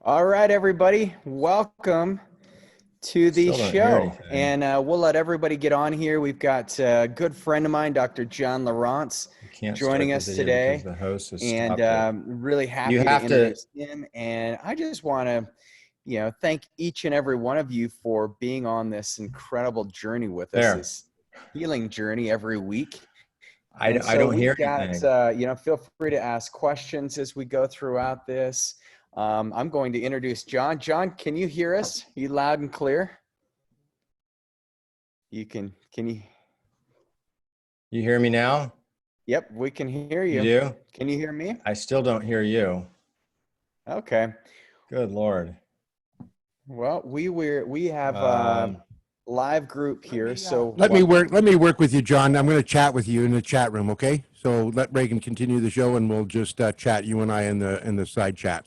All right, everybody, welcome to the Still don't hear show. anything. And we'll let everybody get on here. We've got a good friend of mine, Dr. John Lawrence, You can't start joining the us video because today. the host has And stopped it. really You happy to have to, introduce him. And I just want to, thank each and every one of you for being on this incredible journey with us, there. this healing journey every week. I, And I so don't we've hear got, anything. feel free to ask questions as we go throughout this. I'm going to introduce John. John, can you hear us? You loud and clear? Can you? You hear me now? Yep, we can hear You you. do? Can you hear me? I still don't hear you. Okay. Good Lord. Well, we have a Um, live group here, so Let me work. Let me work with you, John. I'm going to chat with you in the chat room. Okay. So let Reagan continue the show, and we'll just chat, you and I, in the side chat.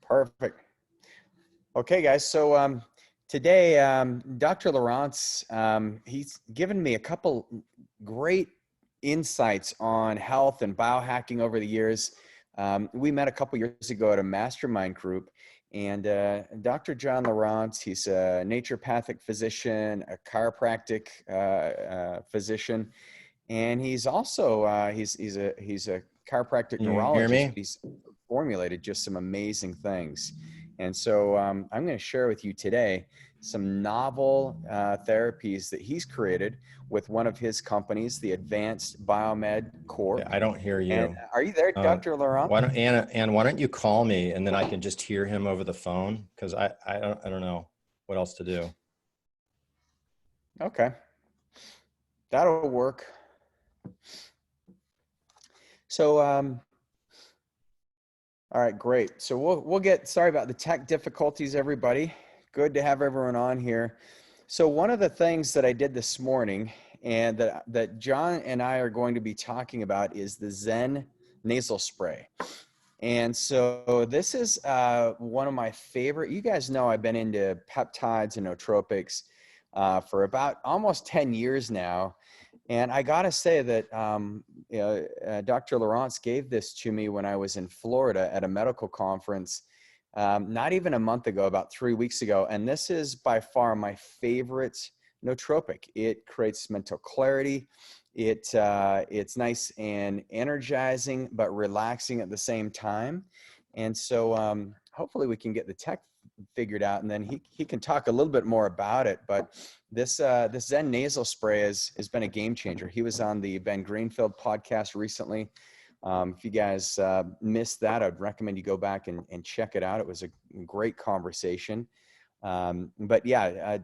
perfect. Okay, guys. So today, Dr. Lawrence, he's given me a couple great insights on health and biohacking over the years. We met a couple years ago at a mastermind group, and Dr. John Lawrence, he's a naturopathic physician, a chiropractic physician, and he's also he's a chiropractic can you hear neurologist. me? But he's formulated just some amazing things, and so I'm going to share with you today some novel therapies that he's created with one of his companies, the Advanced Biomed Yeah, Corp. I don't hear And you. are you there, Dr. Laurent? Why don't Anna, why don't you call me and then I can just hear him over the phone? Because I don't know what else to do. Okay, that'll work. So all right, great. So we'll get, sorry about the tech difficulties, everybody. Good to have everyone on here. So one of the things that I did this morning and that John and I are going to be talking about is the Zen nasal spray. And so this is one of my favorite, you guys know I've been into peptides and nootropics for about almost 10 years now. And I got to say that Dr. Lawrence gave this to me when I was in Florida at a medical conference, not even a month ago, about 3 weeks ago. And this is by far my favorite nootropic. It creates mental clarity. It's nice and energizing, but relaxing at the same time. And so hopefully we can get the tech figured out, and then he can talk a little bit more about it. But this Zen nasal spray has been a game changer. He was on the Ben Greenfield podcast recently. If you guys missed that, I'd recommend you go back and check it out. It was a great conversation. But yeah,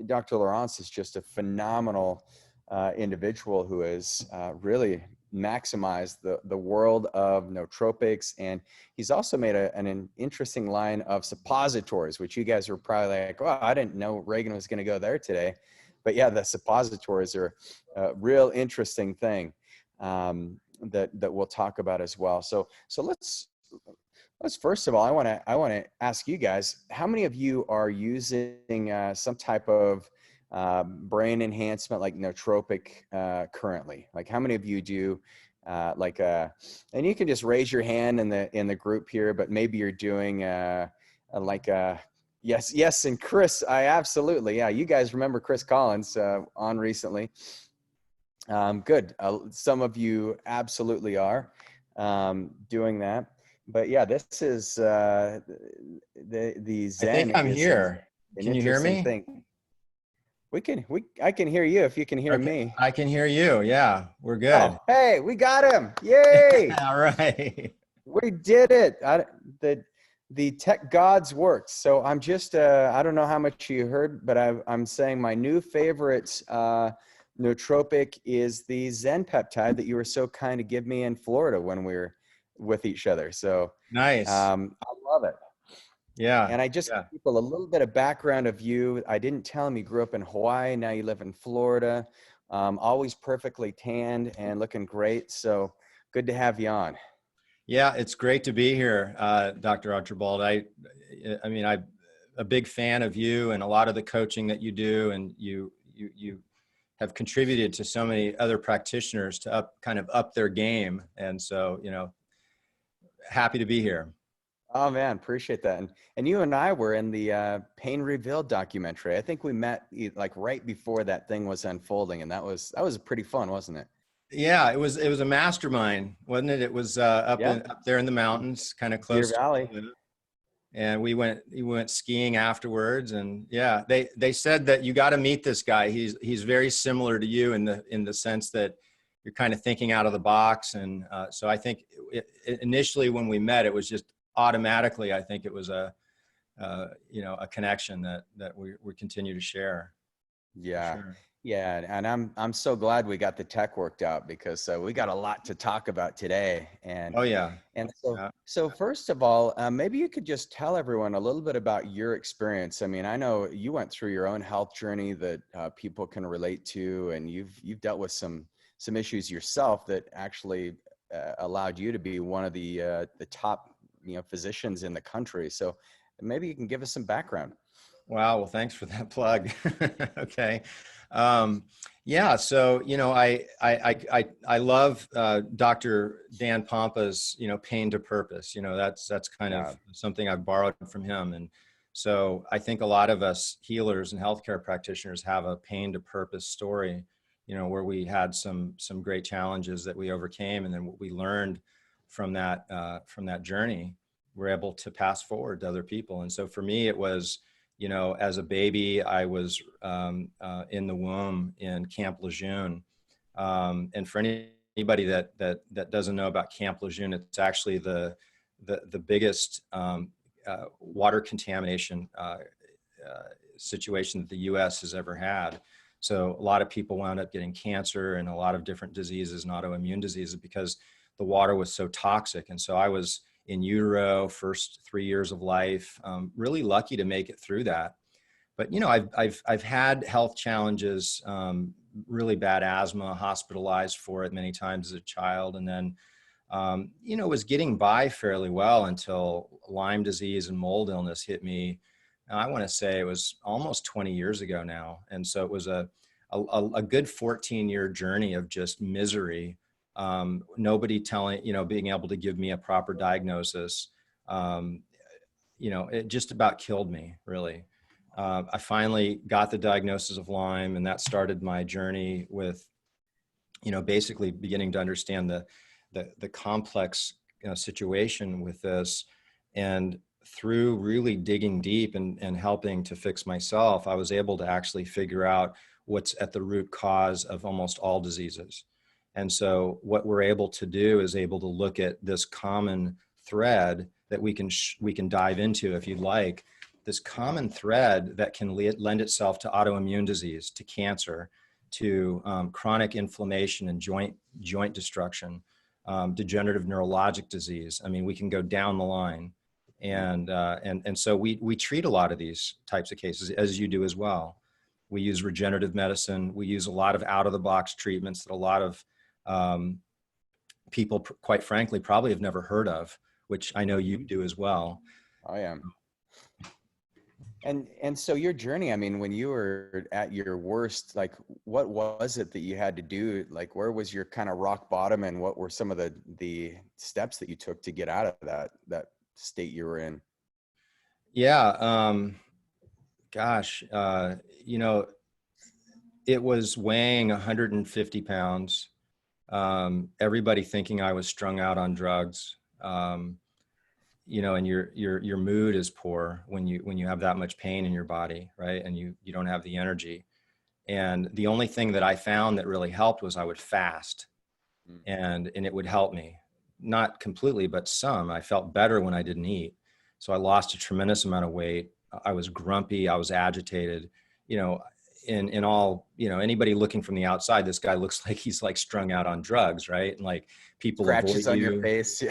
Dr. Lawrence is just a phenomenal individual who has really maximized the world of nootropics. And he's also made an interesting line of suppositories, which you guys were probably like, well, I didn't know Reagan was going to go there today. But yeah, the suppositories are a real interesting thing that we'll talk about as well. So let's first of all, I want to ask you guys, how many of you are using some type of brain enhancement like nootropic currently? Like, how many of you do and you can just raise your hand in the group here, but maybe you're doing yes, and Chris, I absolutely, yeah, you guys remember Chris Collins on recently. Good. Some of you absolutely are doing that. But yeah, this is the I think Zen I'm is here. an Can you hear interesting me? thing. I can hear you if you can hear Okay, me. I can hear you. Yeah, we're good. Oh, hey, we got him. Yay. All right. We did it. The tech gods worked. So I'm just, I don't know how much you heard, but I'm saying my new favorite nootropic is the Zen peptide that you were so kind to give me in Florida when we were with each other. So Nice. I love it. Yeah. And I just Yeah. give people a little bit of background of you. I didn't tell them you grew up in Hawaii. Now you live in Florida. Always perfectly tanned and looking great. So good to have you on. Yeah, it's great to be here, Dr. Archibald. I mean, I'm a big fan of you and a lot of the coaching that you do, and you have contributed to so many other practitioners to kind of up their game. And so, happy to be here. Oh man, appreciate that. And you and I were in the Pain Revealed documentary. I think we met like right before that thing was unfolding, and that was pretty fun, wasn't it? Yeah, it was a mastermind, wasn't it? It was Yeah, up there in the mountains, kind of Deer close to Valley. where we live. And we went skiing afterwards. And yeah, they said that you got to meet this guy. He's very similar to you in the sense that you're kind of thinking out of the box. And so I think initially when we met, it was just automatically, I think it was a connection that we continue to share, for Yeah. sure. Yeah, and I'm so glad we got the tech worked out because we got a lot to talk about today. And Oh yeah. and so Yeah. so first of all, maybe you could just tell everyone a little bit about your experience. I mean, I know you went through your own health journey that people can relate to, and you've dealt with some issues yourself that actually allowed you to be one of the top physicians in the country. So maybe you can give us some background. Wow. Well, thanks for that plug. Okay. Um, yeah. So, I love Dr. Dan Pompa's, pain to purpose. That's kind Yeah. of something I've borrowed from him. And so I think a lot of us healers and healthcare practitioners have a pain to purpose story, where we had some great challenges that we overcame, and then what we learned from that journey, we're able to pass forward to other people. And so for me, it was, as a baby, I was in the womb in Camp Lejeune. And for anybody that doesn't know about Camp Lejeune, it's actually the biggest water contamination situation that the U.S. has ever had. So a lot of people wound up getting cancer and a lot of different diseases and autoimmune diseases because the water was so toxic. And so I was in utero, first 3 years of life. Really lucky to make it through that. But I've had health challenges, really bad asthma, hospitalized for it many times as a child, and then was getting by fairly well until Lyme disease and mold illness hit me. I want to say it was almost 20 years ago now, and so it was a good 14-year journey of just misery. Nobody being able to give me a proper diagnosis. It just about killed me, really. I finally got the diagnosis of Lyme, and that started my journey with, basically beginning to understand the complex situation with this. And through really digging deep and helping to fix myself, I was able to actually figure out what's at the root cause of almost all diseases. And so what we're able to do is able to look at this common thread that we can dive into, if you'd like, this common thread that can lend itself to autoimmune disease, to cancer, to chronic inflammation and joint destruction, degenerative neurologic disease. I mean, we can go down the line. And so we treat a lot of these types of cases, as you do as well. We use regenerative medicine. We use a lot of out-of-the-box treatments that a lot of people, quite frankly, probably have never heard of, which I know you do as well. I am. And so your journey, I mean, when you were at your worst, like what was it that you had to do? Like where was your kind of rock bottom, and what were some of the steps that you took to get out of that state you were in? Yeah. Gosh, it was weighing 150 pounds. Everybody thinking I was strung out on drugs. And your mood is poor when you have that much pain in your body, right? And you don't have the energy. And the only thing that I found that really helped was I would fast, Mm. and it would help me, not completely, but some. I felt better when I didn't eat. So I lost a tremendous amount of weight. I was grumpy. I was agitated. You know, in all, anybody looking from the outside, this guy looks like he's like strung out on drugs, right? And like people avoid Scratches on your you. face.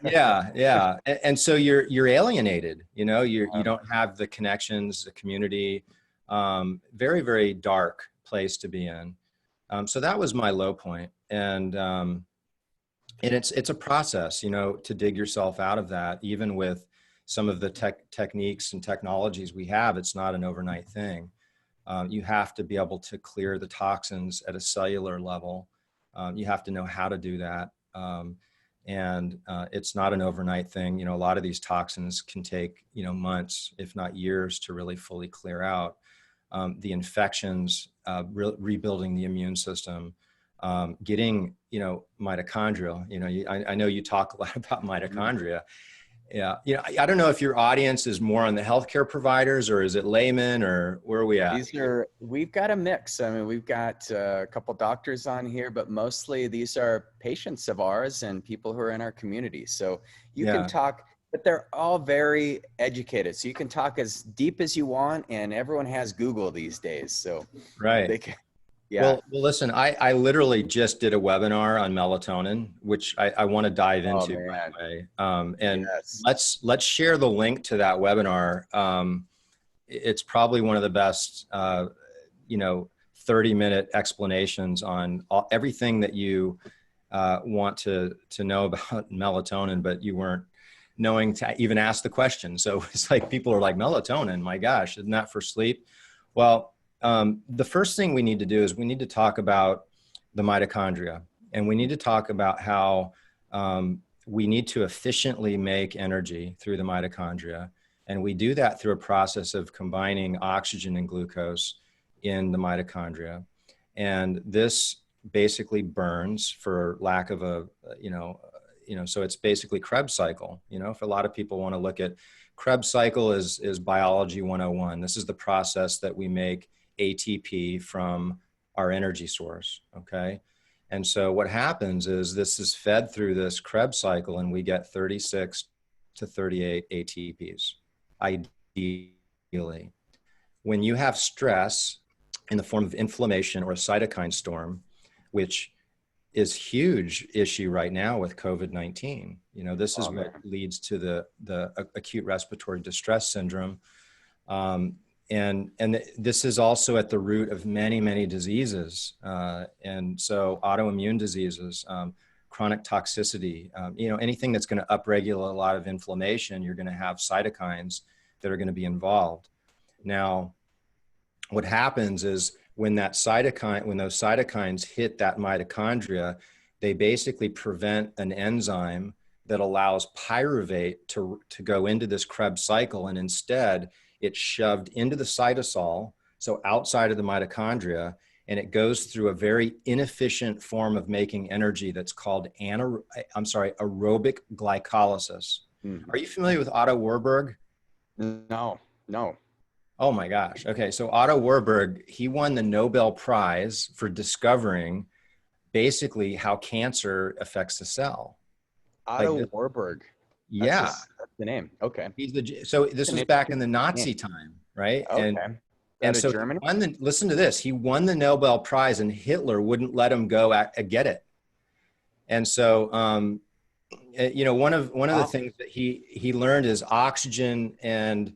Yeah. Yeah. And so you're alienated, you don't have the connections, the community, very, very dark place to be in. So that was my low point. And it's a process, to dig yourself out of that. Even with some of the techniques and technologies we have, it's not an overnight thing. You have to be able to clear the toxins at a cellular level. You have to know how to do that. And it's not an overnight thing. You know, a lot of these toxins can take, you know, months, if not years, to really fully clear out. The infections, rebuilding the immune system, getting, you know, mitochondria. You know, I know you talk a lot about mitochondria. Yeah. You know, I don't know if your audience is more on the healthcare providers, or is it laymen, or where are we at? We've got a mix. I mean, we've got a couple doctors on here, but mostly these are patients of ours and people who are in our community. So you can talk, but they're all very educated. So you can talk as deep as you want, and everyone has Google these days. So Right. they can, yeah. Well, listen, I literally just did a webinar on melatonin, which I want to dive into, by the way. And let's share the link to that webinar. It's probably one of the best, you know, 30-minute explanations on everything that you want to know about melatonin, but you weren't knowing to even ask the question. So it's like people are like, melatonin, my gosh, isn't that for sleep? Well, the first thing we need to do is we need to talk about the mitochondria, and we need to talk about how we need to efficiently make energy through the mitochondria. And we do that through a process of combining oxygen and glucose in the mitochondria. And this basically burns, for lack of a, so it's basically Krebs cycle. You know, if a lot of people want to look at Krebs cycle is biology 101. This is the process that we make ATP from our energy source, okay? And so what happens is this is fed through this Krebs cycle, and we get 36 to 38 ATPs, ideally. When you have stress in the form of inflammation or a cytokine storm, which is huge issue right now with COVID-19. You know, this is what leads to the acute respiratory distress syndrome. And this is also at the root of many, many diseases. And so autoimmune diseases, chronic toxicity, you know, anything that's going to upregulate a lot of inflammation, you're going to have cytokines that are going to be involved. Now, what happens is when those cytokines hit that mitochondria, they basically prevent an enzyme that allows pyruvate to go into this Krebs cycle, and instead it's shoved into the cytosol, so outside of the mitochondria, and it goes through a very inefficient form of making energy that's called aerobic glycolysis. Are you familiar with Otto Warburg? No. Oh my gosh. Okay. So Otto Warburg, he won the Nobel Prize for discovering basically how cancer affects the cell. Otto Warburg. Yeah. That's the name. Okay. So this was back in the Nazi time, right? Okay. And so Germany? listen to this. He won the Nobel Prize, and Hitler wouldn't let him go get it. And so, you know, one of the things that he learned is oxygen and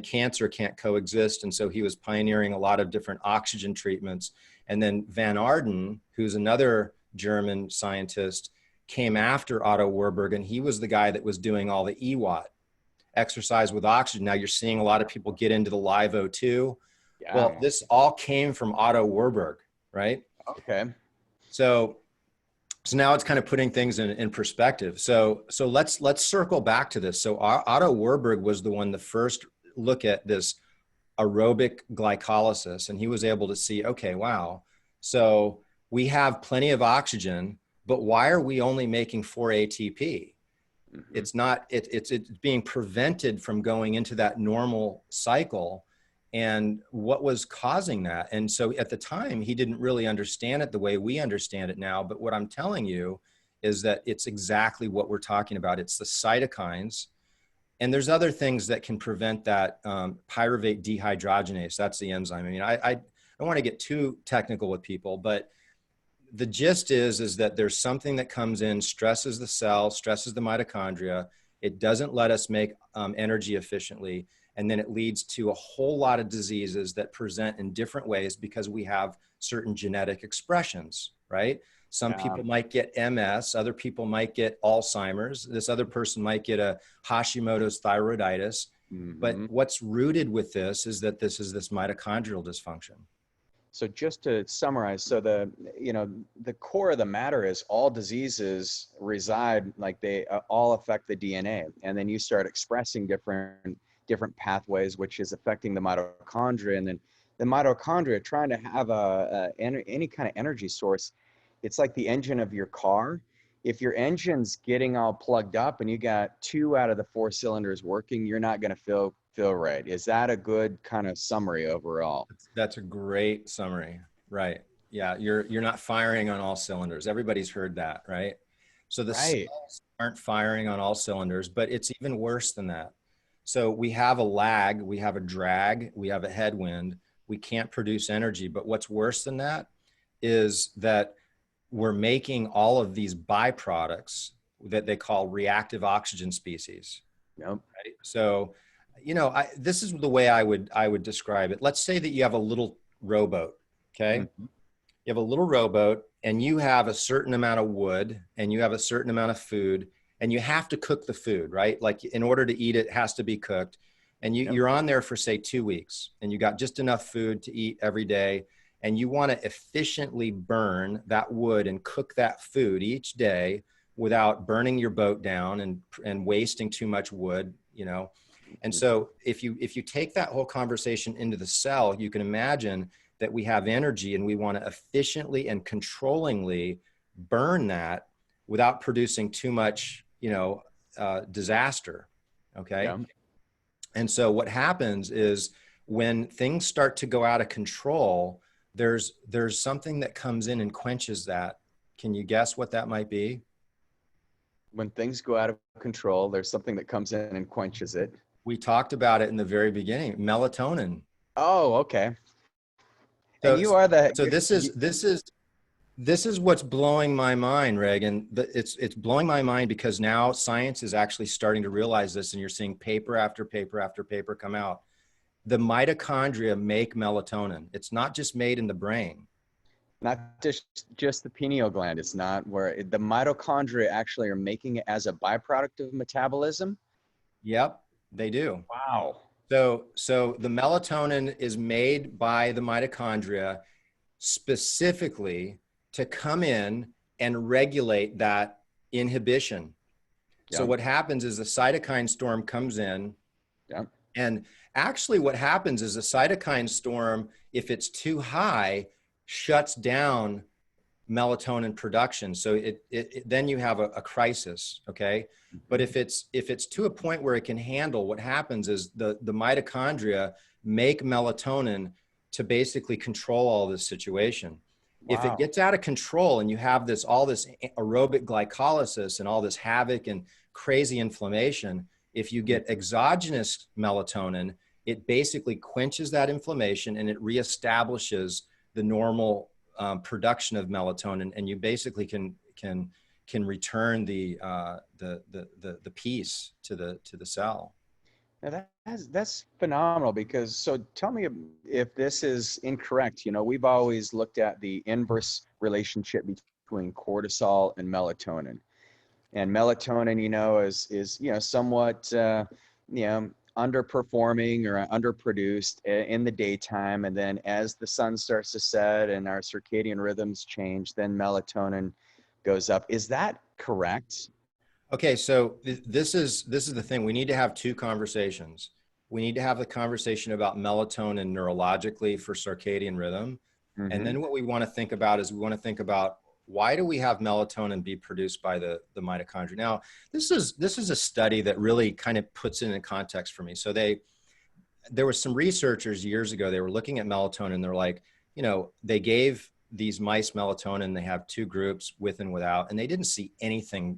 cancer can't coexist. And so he was pioneering a lot of different oxygen treatments. And then Van Arden, who's another German scientist, came after Otto Warburg, and he was the guy that was doing all the EWOT, exercise with oxygen. Now you're seeing a lot of people get into the live O2. Yeah. Well, this all came from Otto Warburg, right? Okay. So now it's kind of putting things in perspective. So let's circle back to this. So Otto Warburg was the one, the first look at this aerobic glycolysis, and he was able to see, okay, wow, so we have plenty of oxygen, but why are we only making 4 ATP? It's not, it's being prevented from going into that normal cycle. And what was causing that? And so at the time, he didn't really understand it the way we understand it now. But what I'm telling you is that it's exactly what we're talking about. It's the cytokines. And there's other things that can prevent that pyruvate dehydrogenase. That's the enzyme. I mean, I don't want to get too technical with people, but the gist is that there's something that comes in, stresses the cell, stresses the mitochondria. It doesn't let us make energy efficiently. And then it leads to a whole lot of diseases that present in different ways because we have certain genetic expressions, right? Some people might get MS, other people might get Alzheimer's. This other person might get a Hashimoto's thyroiditis. But what's rooted with this is that this is this mitochondrial dysfunction. So just to summarize, so the core of the matter is all diseases reside, like they all affect the DNA, and then you start expressing different pathways, which is affecting the mitochondria, and then the mitochondria trying to have any kind of energy source. It's like the engine of your car. If your engine's getting all plugged up and you got 2 out of the 4 cylinders working, you're not going to feel right. Is that a good kind of summary overall? That's a great summary. Right. Yeah. You're not firing on all cylinders. Everybody's heard that, right? So the Right. cells aren't firing on all cylinders, but it's even worse than that. So we have a lag, we have a drag, we have a headwind. We can't produce energy. But what's worse than that is that we're making all of these byproducts that they call reactive oxygen species. Yep. Right? So, this is the way I would describe it. Let's say that you have a little rowboat, okay? Mhm. You have a little rowboat and you have a certain amount of wood and you have a certain amount of food and you have to cook the food, right? Like in order to eat it, it has to be cooked. And Yep. you're on there for say 2 weeks and you got just enough food to eat every day. And you want to efficiently burn that wood and cook that food each day without burning your boat down and wasting too much wood, And so if you take that whole conversation into the cell, you can imagine that we have energy and we want to efficiently and controllingly burn that without producing too much, disaster. Okay. Yeah. And so what happens is when things start to go out of control, there's something that comes in and quenches that. Can you guess what that might be? When things go out of control, there's something that comes in and quenches it. We talked about it in the very beginning, melatonin. Oh, okay. And So, you are the so this is what's blowing my mind, Reagan. It's blowing my mind because now science is actually starting to realize this, and you're seeing paper after paper after paper come out. The mitochondria make melatonin. It's not just made in the brain. not just the pineal gland. It's not where the mitochondria actually are making it as a byproduct of metabolism. Yep, they do. Wow. So the melatonin is made by the mitochondria specifically to come in and regulate that inhibition. So Yep. what happens is the cytokine storm comes in. Yep. And actually what happens is the cytokine storm, if it's too high, shuts down melatonin production. So then you have a crisis. Okay. But if it's to a point where it can handle, what happens is the mitochondria make melatonin to basically control all this situation. If it Wow. gets out of control and you have all this aerobic glycolysis and all this havoc and crazy inflammation, if you get exogenous melatonin, it basically quenches that inflammation and it reestablishes the normal production of melatonin, and you basically can return the peace to the cell. Now that's phenomenal, because so tell me if this is incorrect. We've always looked at the inverse relationship between cortisol and melatonin. And melatonin, is somewhat underperforming or underproduced in the daytime, and then as the sun starts to set and our circadian rhythms change, then melatonin goes up. Is that correct? Okay, so this is the thing. We need to have two conversations. We need to have the conversation about melatonin neurologically for circadian rhythm. And Mm-hmm. then what we want to think about is we want to think about, why do we have melatonin be produced by the mitochondria? Now, this is a study that really kind of puts it in context for me. So there were some researchers years ago, they were looking at melatonin. They're like, they gave these mice melatonin. They have two groups, with and without, and they didn't see anything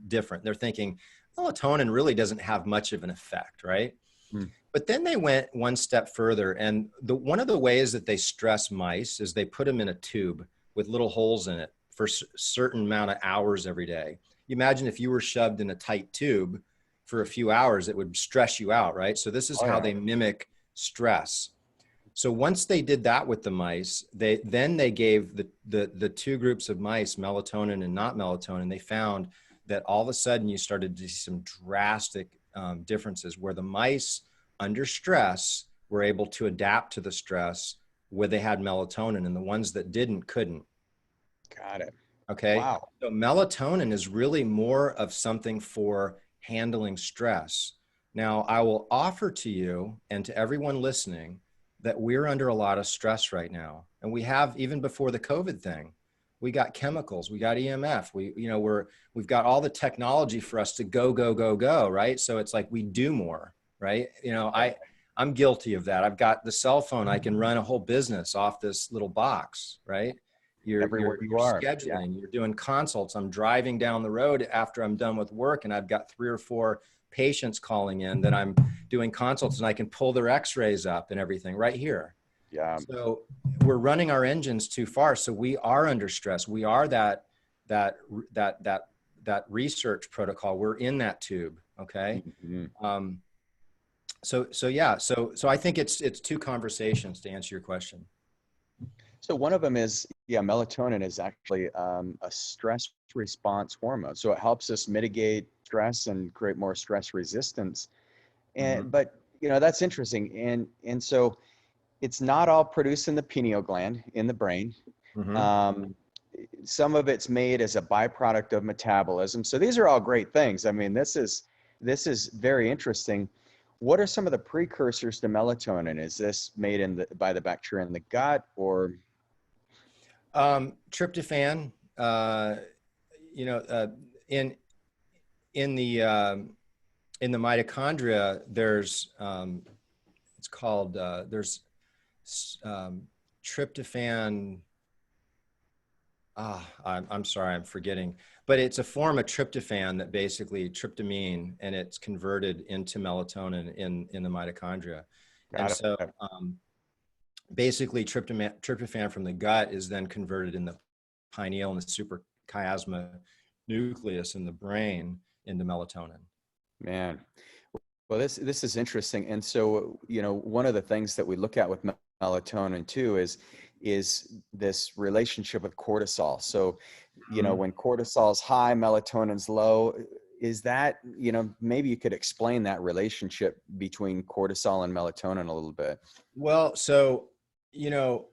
different. They're thinking melatonin really doesn't have much of an effect, right? Mm. But then they went one step further, and one of the ways that they stress mice is they put them in a tube with little holes in it for a certain amount of hours every day. You imagine if you were shoved in a tight tube for a few hours, it would stress you out, right? So this is Oh, how yeah. they mimic stress. So once they did that with the mice, they gave the two groups of mice, melatonin and not melatonin. They found that all of a sudden you started to see some drastic differences, where the mice under stress were able to adapt to the stress where they had melatonin, and the ones that didn't couldn't. Got it. Okay. Wow. So melatonin is really more of something for handling stress. Now, I will offer to you and to everyone listening that we're under a lot of stress right now. And we have, even before the COVID thing, we got chemicals, we got EMF, we've got all the technology for us to go, go, go, go, right? So it's like we do more, right? I'm guilty of that. I've got the cell phone. I can run a whole business off this little box, right? You're Everywhere you are. Yeah. scheduling, you're doing consults. I'm driving down the road after I'm done with work, and I've got 3 or 4 patients calling in that I'm doing consults, and I can pull their x-rays up and everything right here. Yeah. So we're running our engines too far. So we are under stress. We are that research protocol. We're in that tube. Okay. Mm-hmm. So I think it's 2 conversations to answer your question. So one of them is, yeah, melatonin is actually a stress response hormone. So it helps us mitigate stress and create more stress resistance. And but that's interesting. And so it's not all produced in the pineal gland in the brain. Mm-hmm. Some of it's made as a byproduct of metabolism. So these are all great things. I mean, this is very interesting. What are some of the precursors to melatonin? Is this made by the bacteria in the gut, or Tryptophan, in in the in the mitochondria, there's it's called there's tryptophan. I'm sorry, I'm forgetting, but it's a form of tryptophan that basically tryptamine, and it's converted into melatonin in the mitochondria. And got so it. basically tryptophan from the gut is then converted in the pineal and the suprachiasma nucleus in the brain into melatonin. Man, well, this is interesting. And so, one of the things that we look at with melatonin too is this relationship with cortisol. So, when cortisol's high, melatonin's low. Is that, maybe you could explain that relationship between cortisol and melatonin a little bit? Well, so,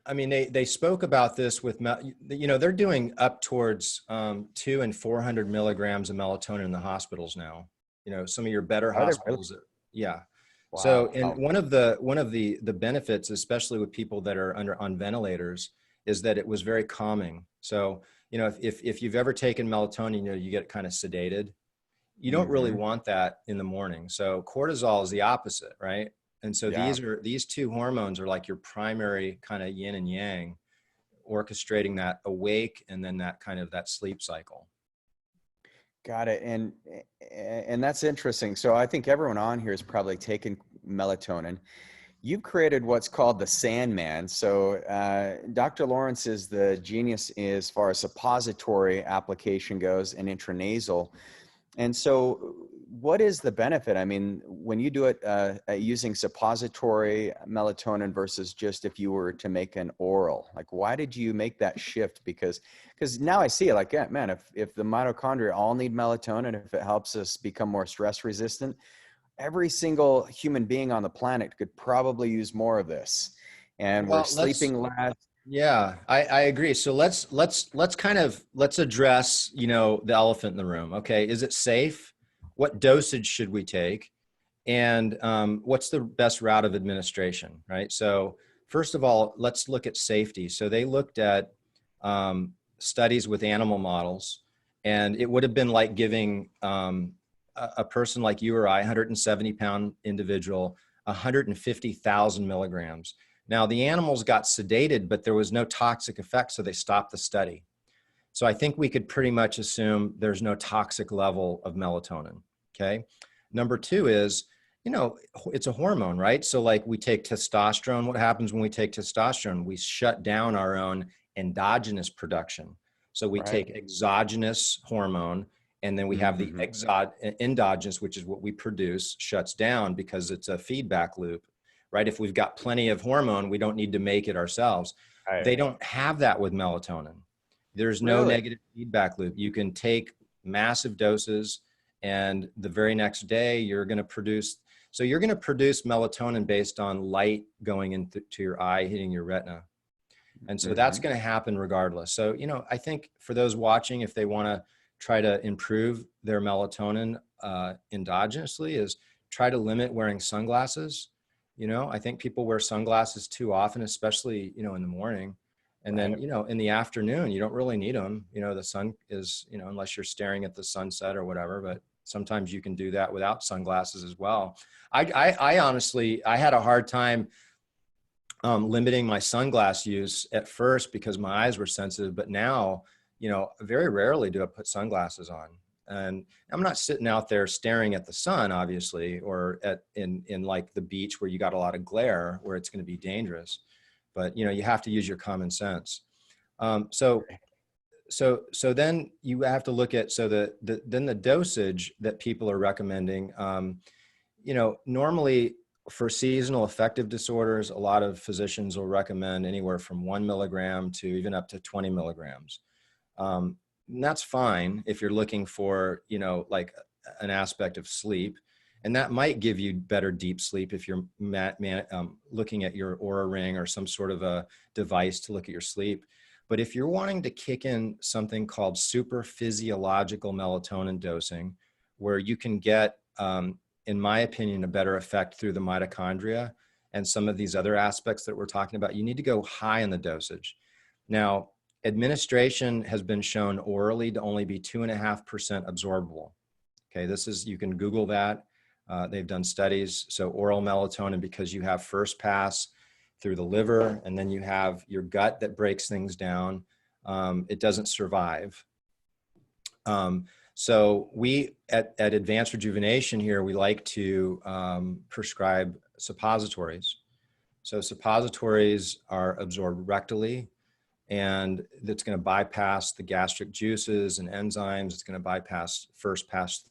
I mean, they spoke about this with, they're doing up towards 200 and 400 milligrams of melatonin in the hospitals now. Some of your better Are they really? hospitals. Yeah. So, and Wow. one of the benefits, especially with people that are on ventilators, is that it was very calming. So, if you've ever taken melatonin, you get kind of sedated. You don't really Mm-hmm. want that in the morning. So cortisol is the opposite, right? And so Yeah. these 2 hormones are like your primary kind of yin and yang, orchestrating that awake and then that sleep cycle. Got it. And that's interesting. So I think everyone on here has probably taken melatonin. You've created what's called the Sandman. So Dr. Lawrence is the genius as far as suppository application goes and intranasal. And so what is the benefit? I mean, when you do it using suppository melatonin versus just if you were to make an oral, like why did you make that shift? Because now I see it like, yeah, man, if the mitochondria all need melatonin, if it helps us become more stress resistant, every single human being on the planet could probably use more of this. And we're Well, sleeping less. yeah, I agree. So let's address, the elephant in the room. Okay. Is it safe? What dosage should we take? And what's the best route of administration, right? So first of all, let's look at safety. So they looked at studies with animal models, and it would have been like giving a person like you or I, 170-pound individual, 150,000 milligrams. Now, the animals got sedated, but there was no toxic effect, so they stopped the study. So I think we could pretty much assume there's no toxic level of melatonin, okay? Number 2 is, it's a hormone, right? So like we take testosterone. What happens when we take testosterone? We shut down our own endogenous production. So we Right. take exogenous hormone, and then we have the endogenous, which is what we produce, shuts down because it's a feedback loop, right? If we've got plenty of hormone, we don't need to make it ourselves. Right. They don't have that with melatonin. There's no Really? negative feedback loop. You can take massive doses, and the very next day you're going to produce. So you're going to produce melatonin based on light going into your eye, hitting your retina. And so that's going to happen regardless. So, you know, I think for those watching, if they want to try to improve their melatonin endogenously, is try to limit wearing sunglasses. You know, I think people wear sunglasses too often, especially, you know, in the morning. And then, you know, in the afternoon, you don't really need them. You know, the sun is, you know, unless you're staring at the sunset or whatever, but sometimes you can do that without sunglasses as well. I honestly, I had a hard time limiting my sunglass use at first because my eyes were sensitive, but now, you know, very rarely do I put sunglasses on. And I'm not sitting out there staring at the sun, obviously, or in like the beach where you got a lot of glare where it's going to be dangerous. But, you know, you have to use your common sense. So then you have to look at, then the dosage that people are recommending, you know, normally for seasonal affective disorders, a lot of physicians will recommend anywhere from 1 milligram to even up to 20 milligrams. And that's fine if you're looking for, you know, like an aspect of sleep. And that might give you better deep sleep if you're looking at your Oura Ring or some sort of a device to look at your sleep. But if you're wanting to kick in something called super physiological melatonin dosing, where you can get, in my opinion, a better effect through the mitochondria and some of these other aspects that we're talking about, you need to go high in the dosage. Now, administration has been shown orally to only be 2.5% absorbable. Okay, this is, you can Google that. They've done studies. So oral melatonin, because you have first pass through the liver, and then you have your gut that breaks things down, it doesn't survive. So we at Advanced Rejuvenation here, we like to prescribe suppositories. So suppositories are absorbed rectally, and that's going to bypass the gastric juices and enzymes. It's going to bypass first pass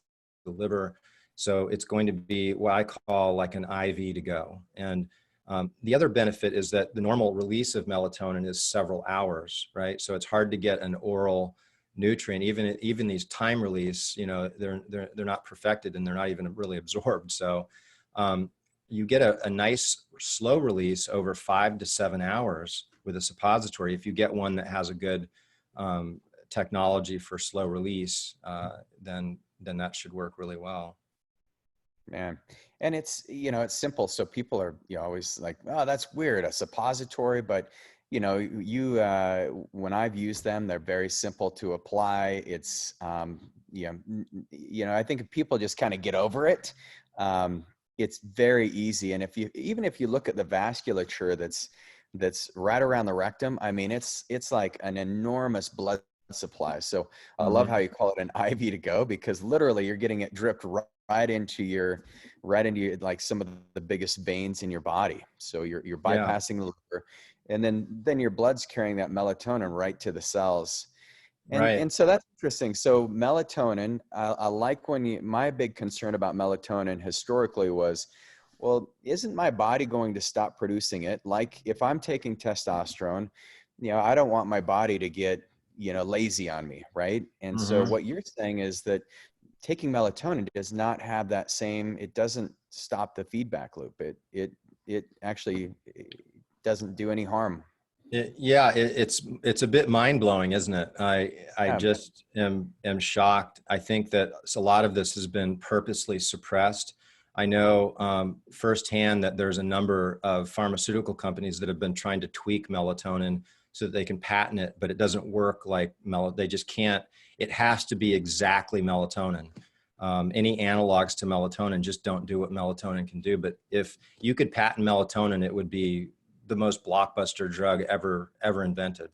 the liver. So it's going to be what I call like an IV to go. And the other benefit is that the normal release of melatonin is several hours, right? So it's hard to get an oral nutrient, even these time release, you know, they're not perfected and they're not even really absorbed. So you get a nice slow release over 5 to 7 hours with a suppository. If you get one that has a good technology for slow release, then that should work really well. Man. And it's, you know, it's simple. So people are, you know, always like, oh, that's weird, a suppository. But, you know, when I've used them, they're very simple to apply. It's, you know, I think if people just kind of get over it, it's very easy. And even if you look at the vasculature that's right around the rectum, I mean, it's like an enormous blood supply. So I love how you call it an IV to go, because literally you're getting it dripped right into your like some of the biggest veins in your body. So you're bypassing the liver, and then your blood's carrying that melatonin right to the cells. And so that's interesting. So melatonin, I like my big concern about melatonin historically was, well, isn't my body going to stop producing it? Like if I'm taking testosterone, you know, I don't want my body to get, you know, lazy on me, right? And so what you're saying is that taking melatonin does not have that same, it doesn't stop the feedback loop. It actually doesn't do any harm. It's a bit mind blowing, isn't it? I just am shocked. I think that a lot of this has been purposely suppressed. I know firsthand that there's a number of pharmaceutical companies that have been trying to tweak melatonin so that they can patent it, but it doesn't work like they just can't. It has to be exactly melatonin. Any analogs to melatonin just don't do what melatonin can do. But if you could patent melatonin, it would be the most blockbuster drug ever invented.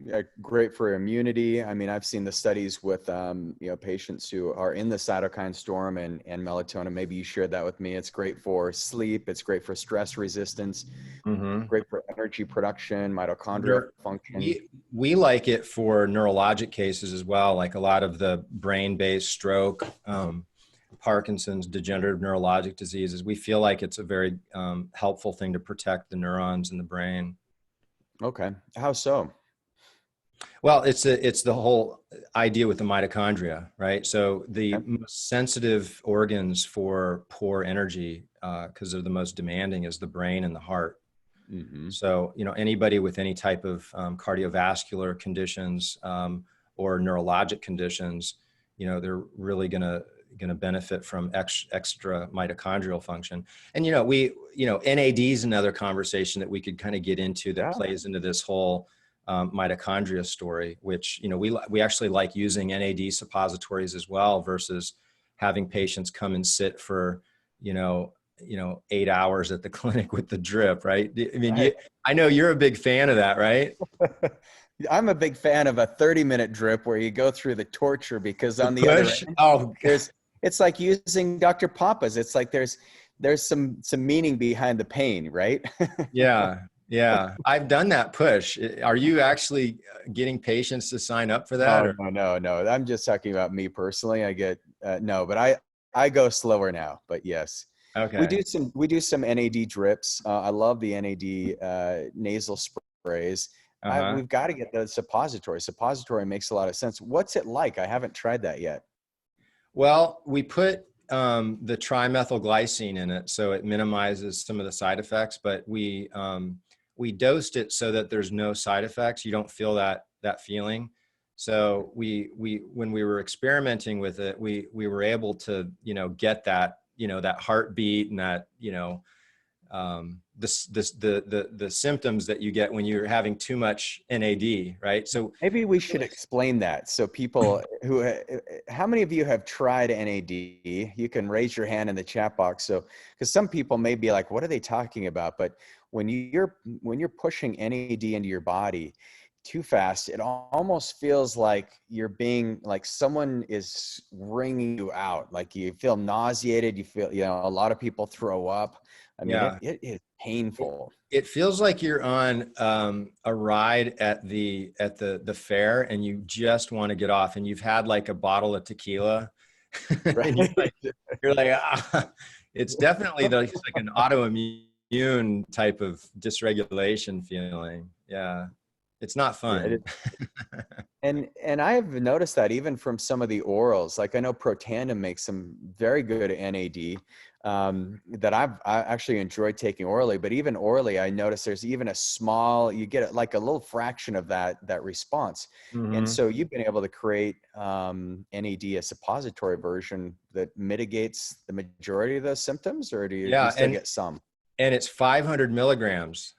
Yeah, great for immunity. I mean, I've seen the studies with you know, patients who are in the cytokine storm and melatonin. Maybe you shared that with me. It's great for sleep. It's great for stress resistance. Great for energy production, mitochondrial function. We like it for neurologic cases as well, like a lot of the brain-based stroke, Parkinson's, degenerative neurologic diseases. We feel like it's a very helpful thing to protect the neurons in the brain. Okay. How so? Well, it's the whole idea with the mitochondria, right? So the Okay. most sensitive organs for poor energy, because they're the most demanding, is the brain and the heart. Hmm. So, anybody with any type of cardiovascular conditions or neurologic conditions, they're really gonna benefit from extra mitochondrial function. And NAD is another conversation that we could kind of get into that Yeah. plays into this whole mitochondria story, which we actually like using NAD suppositories as well versus having patients come and sit for you know 8 hours at the clinic with the drip, right? I mean, Right. I know you're a big fan of that, right? I'm a big fan of a 30-minute drip where you go through the torture, because The on the other push. end, Oh, it's like using Dr. Papa's. It's like there's some meaning behind the pain, right? yeah. Yeah. I've done that push. Are you actually getting patients to sign up for that? Oh, Or no. I'm just talking about me personally. I get no, but I go slower now. But yes, okay. we do some NAD drips. I love the NAD nasal sprays. Uh-huh. We've got to get the suppository. Suppository makes a lot of sense. What's it like? I haven't tried that yet. Well, we put the trimethylglycine in it, so it minimizes some of the side effects. But we dosed it so that there's no side effects. You don't feel that feeling. So we when we were experimenting with it, we were able to get that that heartbeat and that the symptoms that you get when you're having too much NAD, right? So Maybe we should explain that so people who, how many of you have tried NAD? You can raise your hand in the chat box. So, because some people may be like, what are they talking about? But when you're pushing NAD into your body too fast, it almost feels like you're being like someone is wringing you out. Like you feel nauseated. You feel, a lot of people throw up. I mean, yeah, it is it, painful. it feels like you're on a ride at the fair and you just want to get off and you've had like a bottle of tequila and you're Right. like it's definitely it's like an autoimmune type of dysregulation feeling. Yeah, it's not Yeah. fun. And I have noticed that even from some of the orals, like I know Protandim makes some very good NAD that I actually enjoyed taking orally. But even orally, I noticed there's even a small, you get like a little fraction of that response. And Hmm. so you've been able to create NAD, a suppository version that mitigates the majority of those symptoms, or do you Yeah, still get some? and it's 500 milligrams.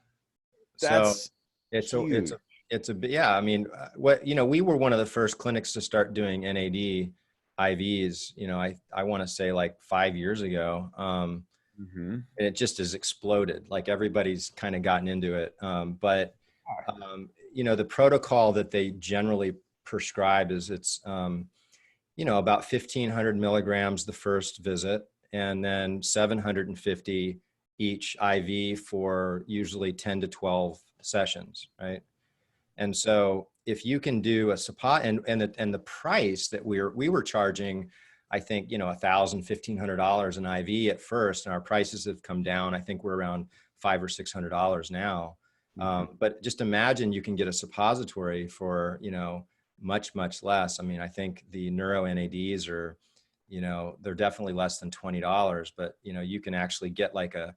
So That's it's a it's huge. a it's a yeah. I mean, we were one of the first clinics to start doing NAD IVs. I want to say like 5 years ago. Hmm. And it just has exploded. Like everybody's kind of gotten into it. But the protocol that they generally prescribe is it's about 1,500 milligrams the first visit, and then 750 each IV for usually 10 to 12 sessions, right? And so if you can do a supply and the price that we were charging, I think, $1,000, $1,500 an IV at first, and our prices have come down. I think we're around $500 or $600 now. But just imagine you can get a suppository for, much, much less. I mean, I think the neuro NADs are, they're definitely less than $20, but, you can actually get like a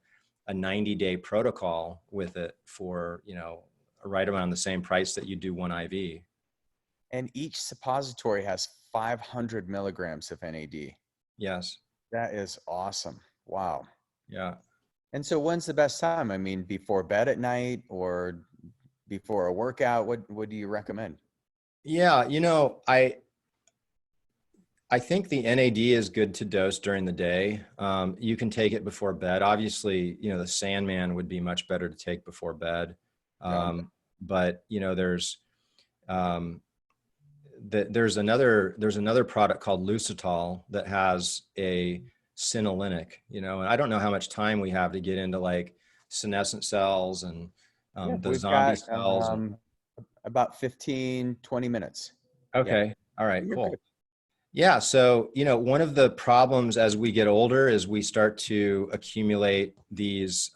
90-day protocol with it for, right around the same price that you do one IV. And each suppository has 500 milligrams of NAD. Yes. That is awesome. Wow. Yeah. And so when's the best time? I mean, before bed at night or before a workout? What do you recommend? Yeah. I think the NAD is good to dose during the day. You can take it before bed. Obviously, the Sandman would be much better to take before bed. Yeah. But um, there's another product called Lucitol that has a senolytic, and I don't know how much time we have to get into like senescent cells and Yeah. the We've zombie got cells. about 15, 20 minutes. Yeah. Okay. All right, You're cool. good. Yeah. So, one of the problems as we get older is we start to accumulate these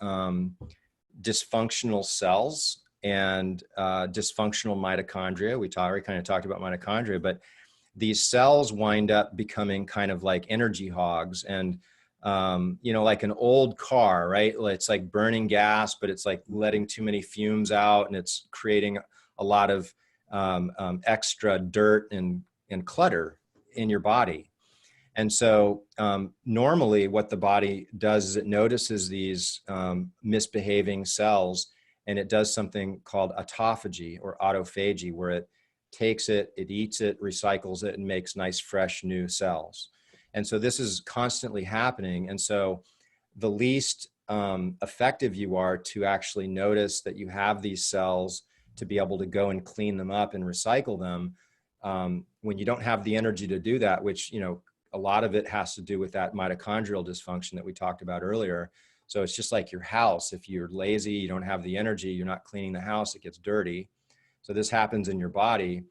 dysfunctional cells. and dysfunctional mitochondria. We already kind of talked about mitochondria, but these cells wind up becoming kind of like energy hogs, and you know, like an old car, right? It's like burning gas, but it's like letting too many fumes out, and it's creating a lot of extra dirt and clutter in your body. And so normally what the body does is it notices these misbehaving cells, and it does something called autophagy or autophagy, where it takes it, it eats it, recycles it, and makes nice, fresh, new cells. And so this is constantly happening. And so the least effective you are to actually notice that you have these cells, to be able to go and clean them up and recycle them, when you don't have the energy to do that, which, you know, a lot of it has to do with that mitochondrial dysfunction that we talked about earlier. So it's just like your house. If you're lazy, you don't have the energy, you're not cleaning the house, it gets dirty. So this happens in your body,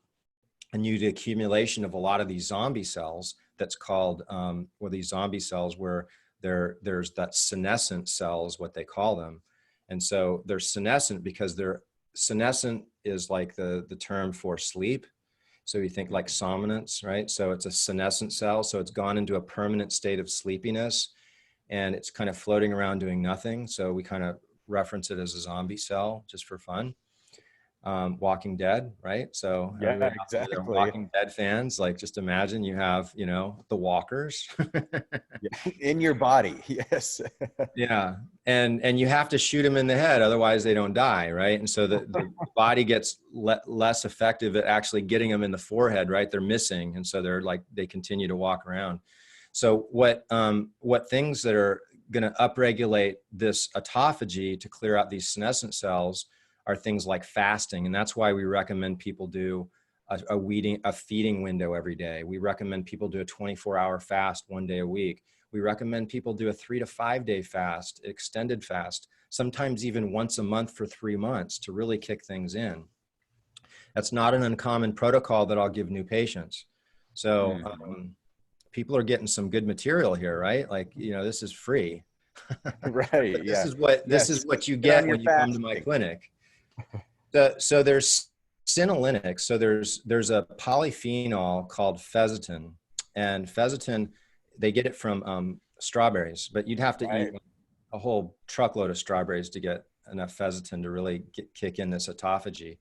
and you get accumulation of a lot of these zombie cells that's called, or these zombie cells where there's that senescent cells, what they call them. And so they're senescent because senescent is like the term for sleep. So you think like somnolence, right? So it's a senescent cell. So it's gone into a permanent state of sleepiness, and it's kind of floating around doing nothing. So we kind of reference it as a zombie cell just for fun. Walking Dead, right? So Yeah, everybody out there, they're exactly. Walking Dead fans, like just imagine you have, you know, the walkers. Yeah. In your body. Yes. Yeah. And you have to shoot them in the head, otherwise they don't die, right? And so the body gets less effective at actually getting them in the forehead, right? They're missing. And so they're like, they continue to walk around. So what things that are going to upregulate this autophagy to clear out these senescent cells are things like fasting. And that's why we recommend people do a feeding window every day. We recommend people do a 24-hour fast 1 day a week. We recommend people do a 3 to 5 day fast, extended fast, sometimes even once a month for 3 months to really kick things in. That's not an uncommon protocol that I'll give new patients. So people are getting some good material here, right? Like, you know, this is free. Right. But Yeah. this is what you Get on get your when you come to my fasting. clinic. So there's senolytics. So there's a polyphenol called phezitin, and phezitin, they get it from strawberries, but you'd have to eat Right. a whole truckload of strawberries to get enough phezitin to really kick in this autophagy.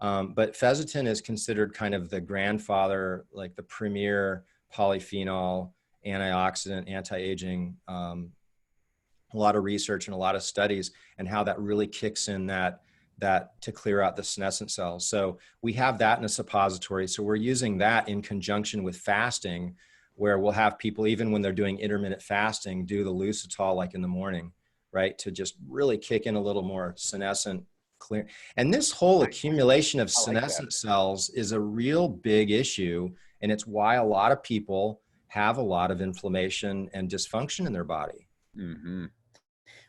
But phezitin is considered kind of the grandfather, like the premier polyphenol, antioxidant, anti-aging. A lot of research and a lot of studies, and how that really kicks in that to clear out the senescent cells. So we have that in a suppository. So we're using that in conjunction with fasting, where we'll have people, even when they're doing intermittent fasting, do the Lucitol like in the morning, right? To just really kick in a little more senescent clear. And this whole accumulation of I like that. senescent cells is a real big issue. And it's why a lot of people have a lot of inflammation and dysfunction in their body. Mm-hmm.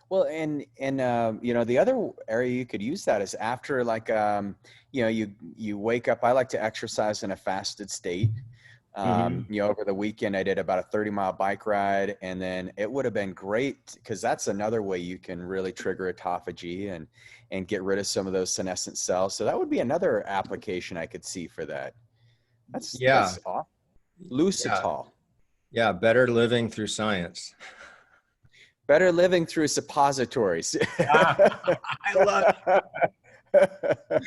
Well, and you know, the other area you could use that is after, like, you know, you wake up. I like to exercise in a fasted state. You know, over the weekend I did about a 30-mile bike ride, and then it would have been great because that's another way you can really trigger autophagy and get rid of some of those senescent cells. So that would be another application I could see for that. Yeah. That's awesome. Yeah. Lucitol. Yeah. Better living through science. Better living through suppositories. I love it.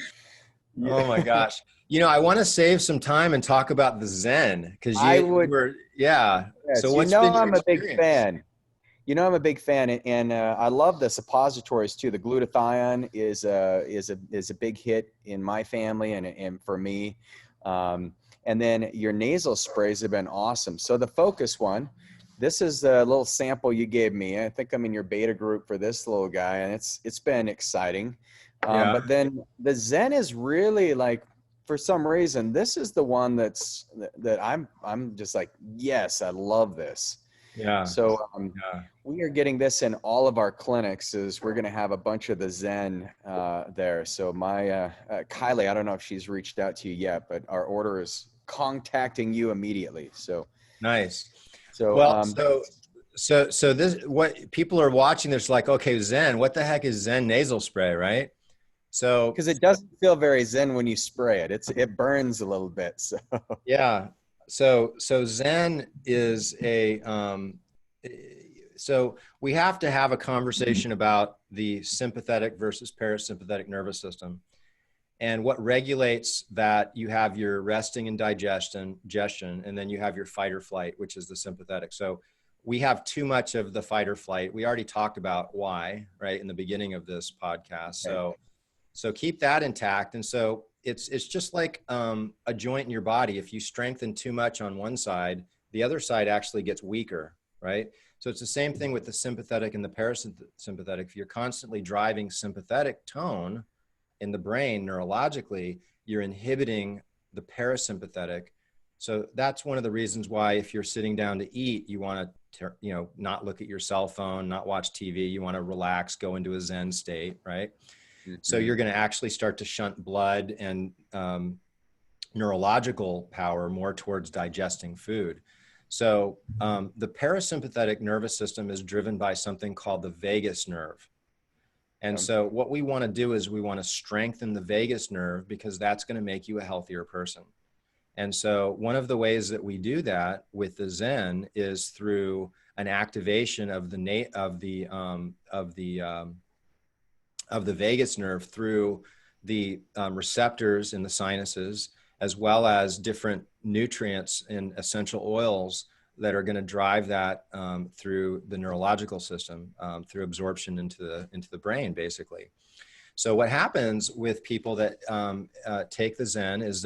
Oh my gosh. You know, I want to save some time and talk about the Zen, because I you would, were, yeah. yes, So you what's know, been your I'm a big experience? fan. You know, I'm a big fan, and I love the suppositories too. The glutathione is a big hit in my family and for me. And then your nasal sprays have been awesome. So the Focus one, this is a little sample you gave me. I think I'm in your beta group for this little guy, and it's been exciting. Yeah. But then the Zen is really, like, for some reason, this is the one that I'm just like, yes, I love this. Yeah. So Yeah. we are getting this in all of our clinics. Is we're going to have a bunch of the Zen there. So my Kylie, I don't know if she's reached out to you yet, but our order is contacting you immediately. So Nice. so Well, so this, what people are watching this like, okay, Zen, what the heck is Zen nasal spray, right? So Because it doesn't feel very zen when you spray it. It burns a little bit. So yeah. So Zen is so we have to have a conversation about the sympathetic versus parasympathetic nervous system. And what regulates that, you have your resting and digestion, and then you have your fight or flight, which is the sympathetic. So we have too much of the fight or flight. We already talked about why, right, in the beginning of this podcast. So keep that intact. And so it's just like a joint in your body. If you strengthen too much on one side, the other side actually gets weaker, right? So it's the same thing with the sympathetic and the parasympathetic. If you're constantly driving sympathetic tone in the brain neurologically, you're inhibiting the parasympathetic. So that's one of the reasons why if you're sitting down to eat, you want to, not look at your cell phone, not watch TV. You want to relax, go into a Zen state, right? So you're going to actually start to shunt blood and neurological power more towards digesting food. So the parasympathetic nervous system is driven by something called the vagus nerve. And so what we want to do is we want to strengthen the vagus nerve, because that's going to make you a healthier person. And so one of the ways that we do that with the Zen is through an activation of the vagus nerve through the receptors in the sinuses, as well as different nutrients and essential oils that are going to drive that through the neurological system, through absorption into the brain, basically. So what happens with people that take the Zen is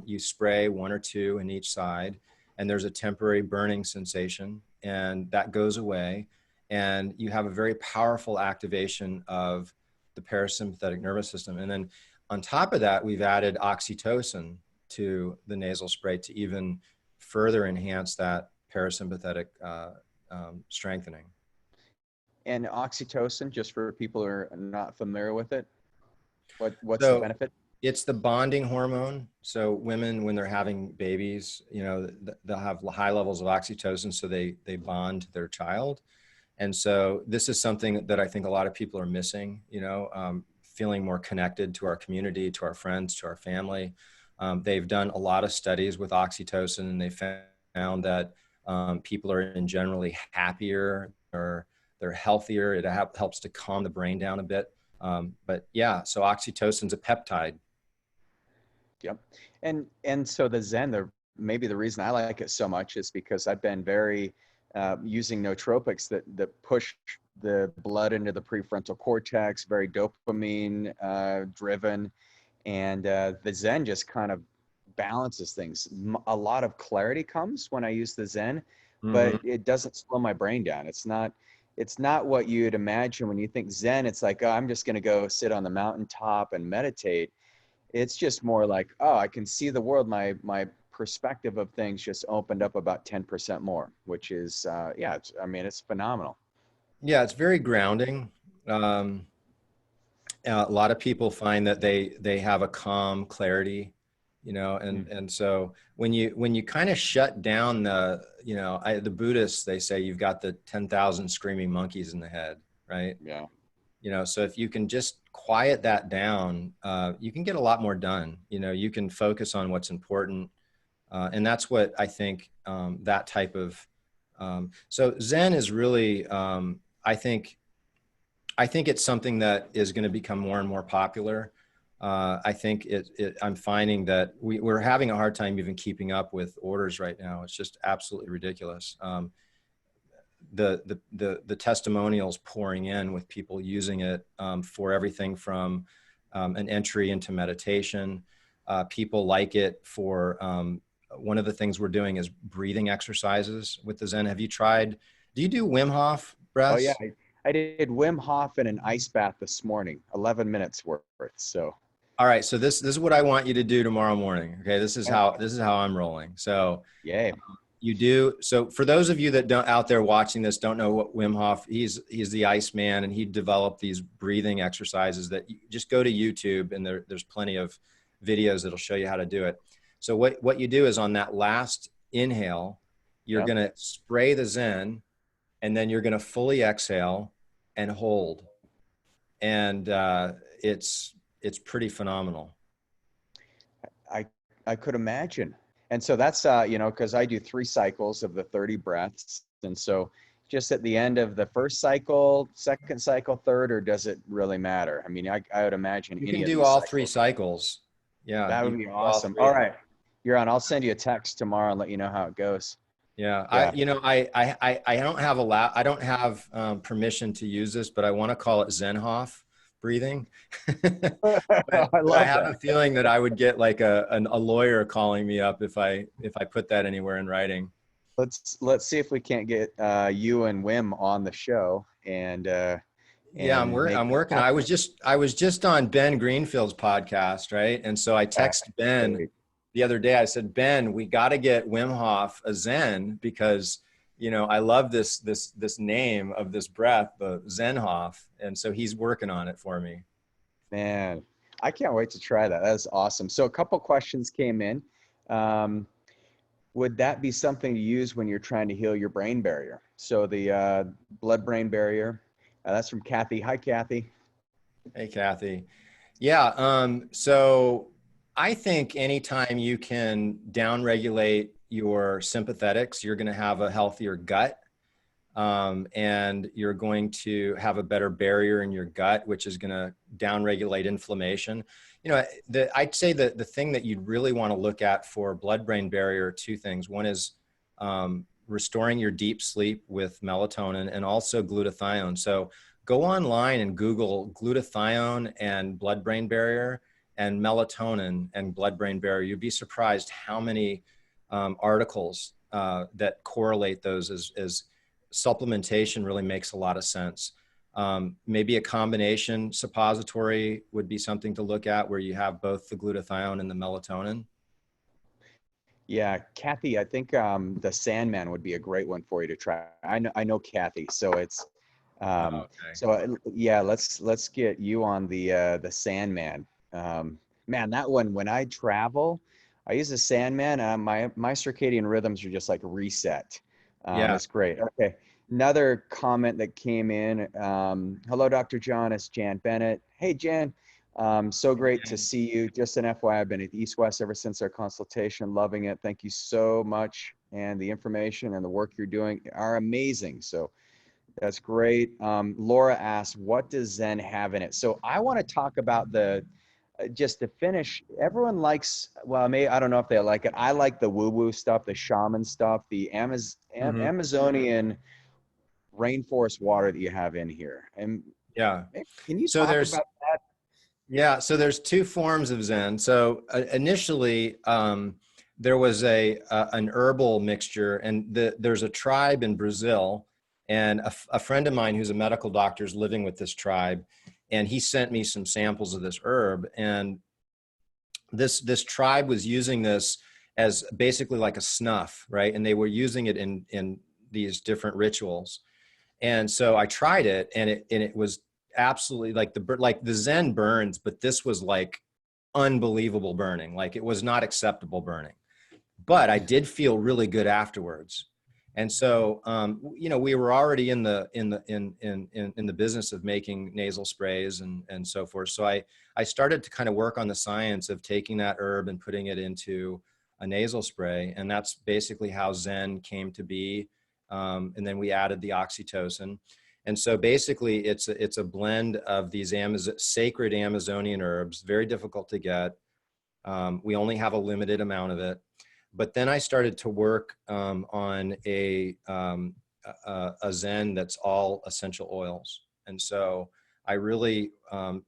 you spray 1 or 2 in each side, and there's a temporary burning sensation, and that goes away. And you have a very powerful activation of the parasympathetic nervous system. And then on top of that, we've added oxytocin to the nasal spray to even further enhance that parasympathetic strengthening. and oxytocin, just for people who are not familiar with it, what's the So benefit? it's the bonding hormone. So women, when they're having babies, they'll have high levels of oxytocin, so they bond to their child. And so this is something that I think a lot of people are missing, feeling more connected to our community, to our friends, to our family. They've done a lot of studies with oxytocin, and they found that people are in generally happier, or they're healthier. It helps to calm the brain down a bit. But yeah, so oxytocin's a peptide. Yep. And so the Zen, maybe the reason I like it so much is because I've been very using nootropics that push the blood into the prefrontal cortex, very dopamine driven, and the Zen just kind of balances things. A lot of clarity comes when I use the Zen, but Mm-hmm. it doesn't slow my brain down. It's not what you'd imagine when you think Zen. It's like, oh, I'm just going to go sit on the mountaintop and meditate. It's just more like, oh, I can see the world. My perspective of things just opened up about 10% more, which is, yeah, it's phenomenal. Yeah, it's very grounding. Um, a lot of people find that they have a calm clarity, and so when you kind of shut down the Buddhists, they say you've got the 10,000 screaming monkeys in the head, right? Yeah. So if you can just quiet that down, you can get a lot more done. You can focus on what's important, and that's what I think that type of so Zen is really I think it's something that is going to become more and more popular. I think I'm finding that we're having a hard time even keeping up with orders right now. It's just absolutely ridiculous. The testimonials pouring in with people using it for everything from an entry into meditation. People like it for one of the things we're doing is breathing exercises with the Zen. Have you tried? Do you do Wim Hof Oh yeah. breaths? I did Wim Hof in an ice bath this morning, 11 minutes worth. So All right, so this is what I want you to do tomorrow morning. Okay, this is yeah, how I'm rolling. So yay. you do. So for those of you that don't out there watching this don't know what Wim Hof, he's the Iceman, and he developed these breathing exercises that you just go to YouTube, and there's plenty of videos that'll show you how to do it. So what you do is on that last inhale, you're Yep. going to spray the Zen, and then you're going to fully exhale and hold. And it's it's pretty phenomenal. I I could imagine. And so that's you know, because I do 3 cycles of the 30 breaths, and so just at the end of the first cycle, second cycle, third, or does it really matter? I mean, I would imagine You any can of do these all 3 cycles. cycles. Yeah, That you would can be do all awesome. All 3. right, you're on. I'll send you a text tomorrow and let you know how it goes. Yeah, Yeah. I don't have I don't have permission to use this, but I want to call it Zenhoff breathing. I But I love have that. a feeling that I would get like a lawyer calling me up if I put that anywhere in writing. Let's see if we can't get you and Wim on the show Yeah, and make I'm that working. happen. I was just on Ben Greenfield's podcast, right? And so I Yeah, text Ben great. the other day. I said, Ben, we got to get Wim Hof a Zen because I love this name of this breath, the Zen Hof, and so he's working on it for me. Man, I can't wait to try that. That's awesome. So a couple questions came in. Um, would that be something to use when you're trying to heal your brain barrier? So the blood-brain barrier. That's from Kathy. Hi, Kathy. Hey, Kathy. Yeah. So I think anytime you can downregulate your sympathetics, you're going to have a healthier gut. And you're going to have a better barrier in your gut, which is going to downregulate inflammation. I'd say that the thing that you'd really want to look at for blood-brain barrier are 2 things. One is restoring your deep sleep with melatonin and also glutathione. So go online and Google glutathione and blood-brain barrier and melatonin and blood-brain barrier. You'd be surprised how many articles that correlate those as supplementation really makes a lot of sense. Maybe a combination suppository would be something to look at where you have both the glutathione and the melatonin. Yeah, Kathy, I think the Sandman would be a great one for you to try. I know Kathy, so it's Okay. yeah, let's get you on the Sandman. Man, that one when I travel, I use the Sandman. My circadian rhythms are just like reset. Yeah. It's great. Okay, another comment that came in. Hello, Dr. John. It's Jan Bennett. Hey, Jan. So great to see you. Just an FYI, I've been at East West ever since our consultation. Loving it. Thank you so much. And the information and the work you're doing are amazing. So that's great. Laura asked, what does Zen have in it? So I want to talk about just to finish, everyone likes, well, maybe, I don't know if they like it. I like the woo-woo stuff, the shaman stuff, the Mhm. Amazonian rainforest water that you have in here. And Yeah. can you So talk there's, about that? yeah, so there's 2 forms of Zen. So initially, there was an herbal mixture, and there's a tribe in Brazil, and a friend of mine who's a medical doctor is living with this tribe, and he sent me some samples of this herb, and this tribe was using this as basically like a snuff, right? And they were using it in these different rituals. And so I tried it, and it was absolutely like the Zen burns, but this was like unbelievable burning. Like it was not acceptable burning, but I did feel really good afterwards. And so, we were already in the business of making nasal sprays and so forth. So I started to kind of work on the science of taking that herb and putting it into a nasal spray, and that's basically how Zen came to be. And then we added the oxytocin, and so basically it's a blend of these sacred Amazonian herbs, very difficult to get. We only have a limited amount of it. But then I started to work on a Zen that's all essential oils. And so I really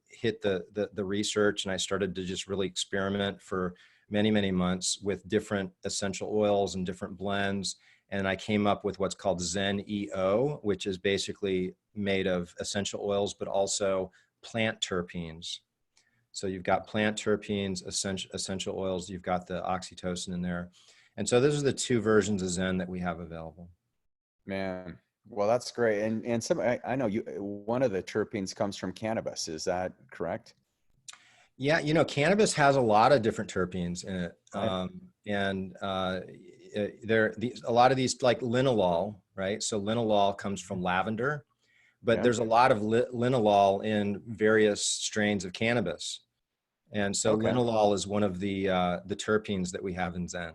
hit the research, and I started to just really experiment for many, many months with different essential oils and different blends. And I came up with what's called Zen EO, which is basically made of essential oils, but also plant terpenes. So you've got plant terpenes, essential oils, you've got the oxytocin in there. And so those are the 2 versions of Zen that we have available. Man, well, that's great. And I know one of the terpenes comes from cannabis. Is that correct? Yeah, cannabis has a lot of different terpenes in it. Right. And a lot of these, like linalool, right? So linalool comes from lavender, but Yeah. there's a lot of linalool in various strains of cannabis. And so Okay. linalool is one of the terpenes that we have in Zen.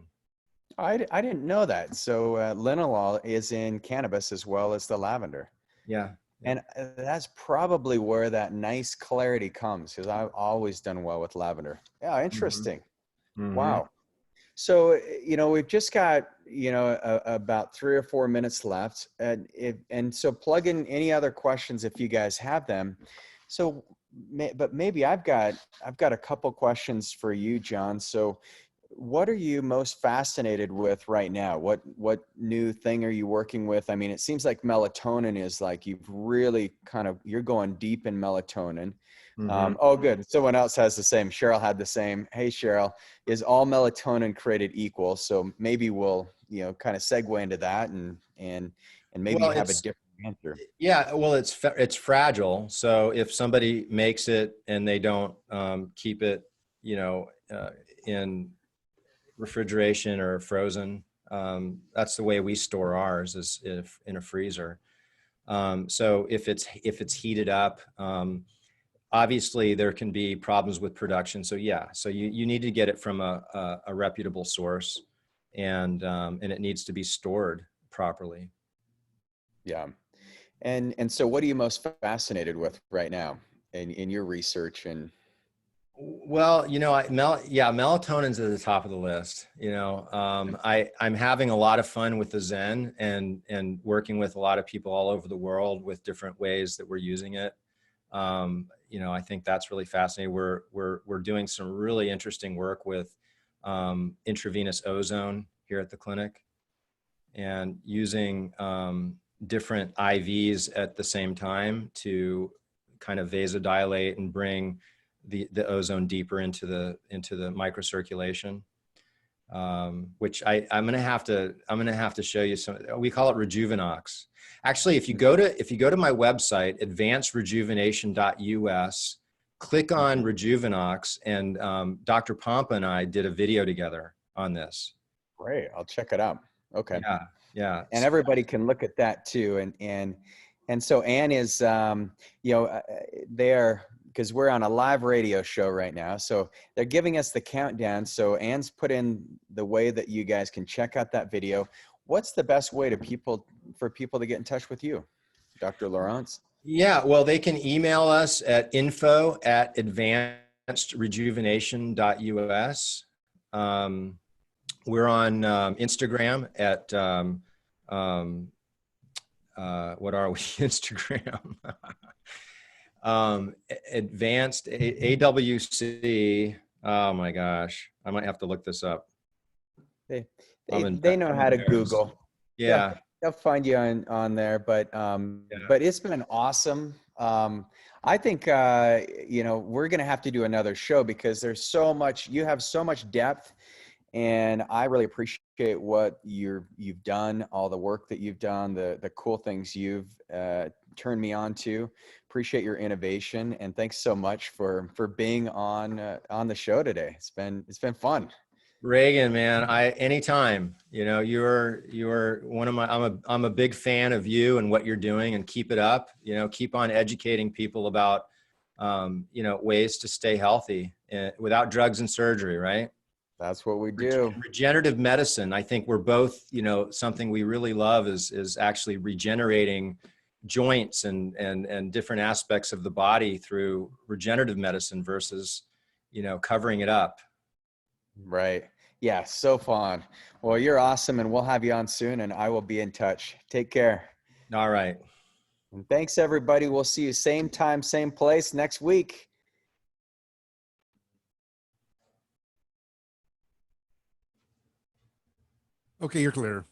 I didn't know that. So linalool is in cannabis as well as the lavender. Yeah. And that's probably where that nice clarity comes, because I've always done well with lavender. Yeah, Mm-hmm. interesting. Mm-hmm. Wow. So, we've just got, about 3 or 4 minutes left. And so plug in any other questions if you guys have them. So, but maybe I've got a couple questions for you, John. So, what are you most fascinated with right now? What new thing are you working with? I mean, it seems like melatonin is like you've really you're going deep in melatonin. Mm-hmm. Oh, good. Someone else has the same. Cheryl had the same. Hey, Cheryl, is all melatonin created equal? So maybe we'll, kind of segue into that and maybe Well, you have a different answer. yeah, well, it's fragile. So if somebody makes it and they don't keep it, in refrigeration or frozen, that's the way we store ours, is if in a freezer. So if it's heated up, obviously there can be problems with production. So yeah, so you need to get it from a reputable source, and it needs to be stored properly. Yeah. And so what are you most fascinated with right now in your research? And Well, melatonin's at the top of the list. I'm having a lot of fun with the Zen, and working with a lot of people all over the world with different ways that we're using it. I think that's really fascinating. We're doing some really interesting work with intravenous ozone here at the clinic, and using different IVs at the same time to kind of vasodilate and bring the ozone deeper into the microcirculation, which I'm gonna have to show you some. We call it Rejuvenox. Actually, if you go to my website, advancedrejuvenation.us, click on Rejuvenox, and Dr. Pompa and I did a video together on this. great, I'll check it out. Okay. Yeah, yeah. And everybody can look at that too. And so Ann is, there, because we're on a live radio show right now. So they're giving us the countdown. So Ann's put in the way that you guys can check out that video. What's the best way for people to get in touch with you, Dr. Lawrence? Yeah, well, they can email us at info@advancedrejuvenation.us. We're on Instagram at what are we? Instagram. Advanced AWC. Oh my gosh, I might have to look this up. They I'm know how to embarrassed. Google. Yeah. They'll find you on there, but it's been awesome. I think we're gonna have to do another show because there's so much. You have so much depth, and I really appreciate what you've done, all the work that you've done, the cool things you've turned me on to. Appreciate your innovation, and thanks so much for being on the show today. It's been fun. Reagan, man, anytime, you're one of my, I'm a big fan of you and what you're doing, and keep it up, keep on educating people about, ways to stay healthy without drugs and surgery, right? That's what we do. Regenerative medicine. I think we're both, something we really love is actually regenerating joints and different aspects of the body through regenerative medicine versus, covering it up. Right. Yeah, so fun. Well, you're awesome, and we'll have you on soon, and I will be in touch. Take care. All right. And thanks, everybody. We'll see you same time, same place next week. Okay, you're clear.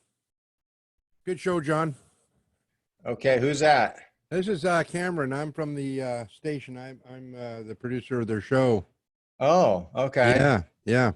Good show, John. Okay, who's that? This is Cameron. I'm from the station. I'm the producer of their show. Oh, okay. Yeah.